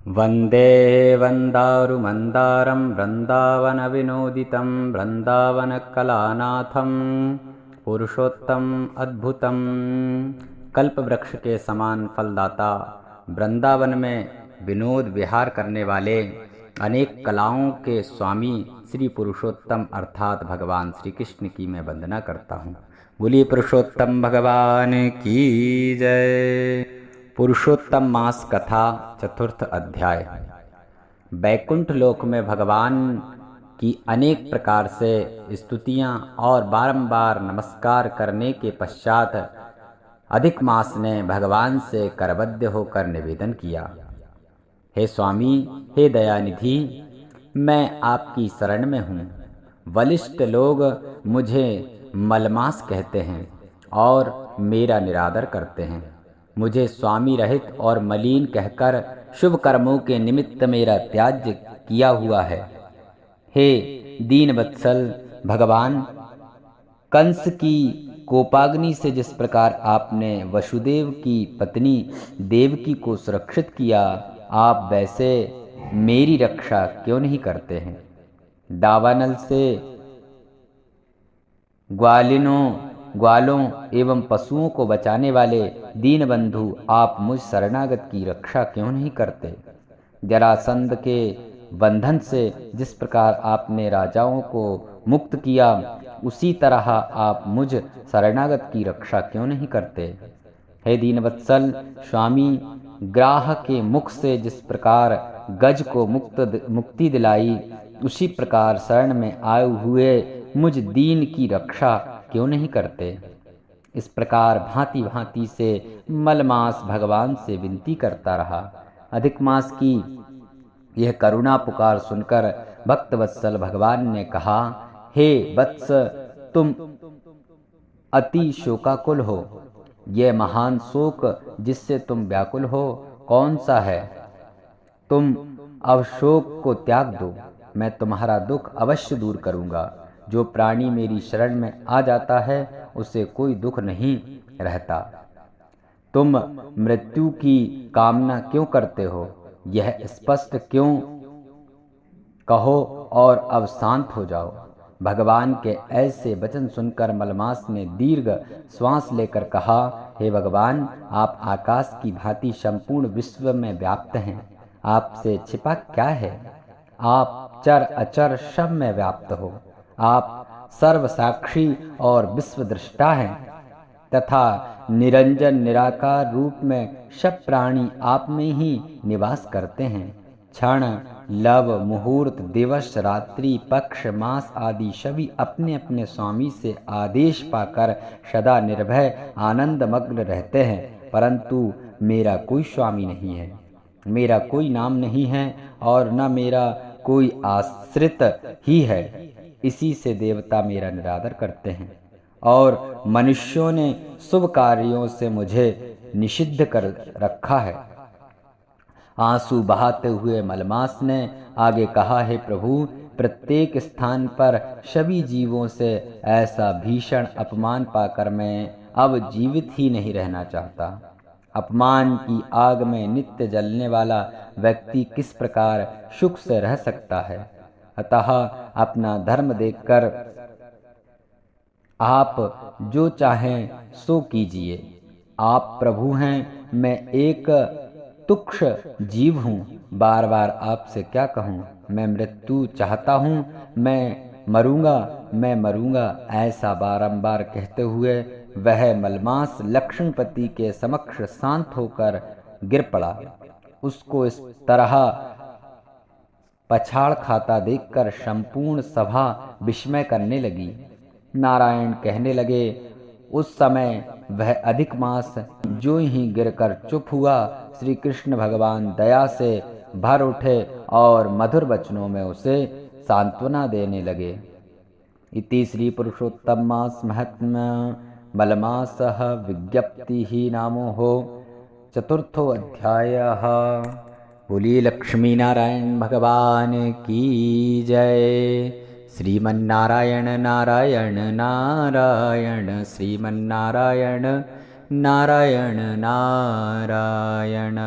वन्दे वन्दारुमन्दारं वृन्दावनविनोदितं वृन्दावनकलानाथं पुरुषोत्तम अद्भुतम। कल्पवृक्ष के समान फलदाता, वृंदावन में विनोद विहार करने वाले, अनेक कलाओं के स्वामी श्री पुरुषोत्तम अर्थात भगवान श्री कृष्ण की मैं वंदना करता हूँ। बोलिए पुरुषोत्तम भगवान की जय। पुरुषोत्तम मास कथा चतुर्थ अध्याय। बैकुंठ लोक में भगवान की अनेक प्रकार से स्तुतियां और बारंबार नमस्कार करने के पश्चात अधिक मास ने भगवान से करबद्ध होकर निवेदन किया, हे स्वामी, हे दयानिधि, मैं आपकी शरण में हूँ। वलिष्ठ लोग मुझे मलमास कहते हैं और मेरा निरादर करते हैं। मुझे स्वामी रहित और मलिन कहकर शुभ कर्मों के निमित्त मेरा त्याज्य किया हुआ है। हे दीनवत्सल भगवान, कंस की कोपाग्नि से जिस प्रकार आपने वसुदेव की पत्नी देवकी को सुरक्षित किया, आप वैसे मेरी रक्षा क्यों नहीं करते हैं? दावानल से ग्वालों एवं पशुओं को बचाने वाले दीनबंधु, आप मुझ शरणागत की रक्षा क्यों नहीं करते? जरासंध के बंधन से जिस प्रकार आपने राजाओं को मुक्त किया, उसी तरह आप मुझ शरणागत की रक्षा क्यों नहीं करते? हे दीनवत्सल स्वामी, ग्राह के मुख से जिस प्रकार गज को मुक्ति दिलाई, उसी प्रकार शरण में आए हुए मुझ दीन की रक्षा क्यों नहीं करते? इस प्रकार भांति भांति से मलमास भगवान से विनती करता रहा। अधिक मास की यह करुणा पुकार सुनकर भक्तवत्सल भगवान ने कहा, हे वत्स, तुम अति शोकाकुल हो। यह महान शोक जिससे तुम व्याकुल हो कौन सा है? तुम अवशोक को त्याग दो, मैं तुम्हारा दुख अवश्य दूर करूंगा। जो प्राणी मेरी शरण में आ जाता है उसे कोई दुख नहीं रहता। तुम मृत्यु की कामना क्यों करते हो? यह स्पष्ट क्यों कहो और अब शांत हो जाओ। भगवान के ऐसे वचन सुनकर मलमास ने दीर्घ श्वास लेकर कहा, हे भगवान, आप आकाश की भांति संपूर्ण विश्व में व्याप्त हैं। आपसे छिपा क्या है? आप चर अचर सब में व्याप्त हो। आप सर्वसाक्षी और विश्वदृष्टा हैं तथा निरंजन निराकार रूप में सब प्राणी आप में ही निवास करते हैं। क्षण, लव, मुहूर्त, दिवस, रात्रि, पक्ष, मास आदि सभी अपने अपने स्वामी से आदेश पाकर सदा निर्भय आनंद मग्न रहते हैं, परंतु मेरा कोई स्वामी नहीं है, मेरा कोई नाम नहीं है और न मेरा कोई आश्रित ही है। इसी से देवता मेरा निरादर करते हैं और मनुष्यों ने शुभ कार्यों से मुझे निषिद्ध कर रखा है। आंसू बहाते हुए मलमास ने आगे कहा, हे प्रभु, प्रत्येक स्थान पर सभी जीवों से ऐसा भीषण अपमान पाकर मैं अब जीवित ही नहीं रहना चाहता। अपमान की आग में नित्य जलने वाला व्यक्ति किस प्रकार सुख से रह सकता है? अतः अपना धर्म देखकर आप जो चाहें सो कीजिए। आप प्रभु हैं, मैं एक तुच्छ जीव हूँ। बार बार आपसे क्या कहूँ? मैं मृत्यु चाहता हूँ, मैं मरूंगा, ऐसा बारंबार कहते हुए वह मलमास लक्ष्मीपति के समक्ष शांत होकर गिर पड़ा। उसको इस तरह पछाड़ खाता देखकर संपूर्ण सभा विस्मय करने लगी। नारायण कहने लगे, उस समय वह अधिक मास जो ही गिरकर चुप हुआ, श्री कृष्ण भगवान दया से भर उठे और मधुर वचनों में उसे सांत्वना देने लगे। इति श्री पुरुषोत्तम मास महात्म्य मलमासः विज्ञप्ति ही नामो हो चतुर्थो अध्यायः। बोलिए लक्ष्मी नारायण भगवान की जय। श्रीमन्नारायण नारायण नारायण, श्रीमन्नारायण नारायण नारायण।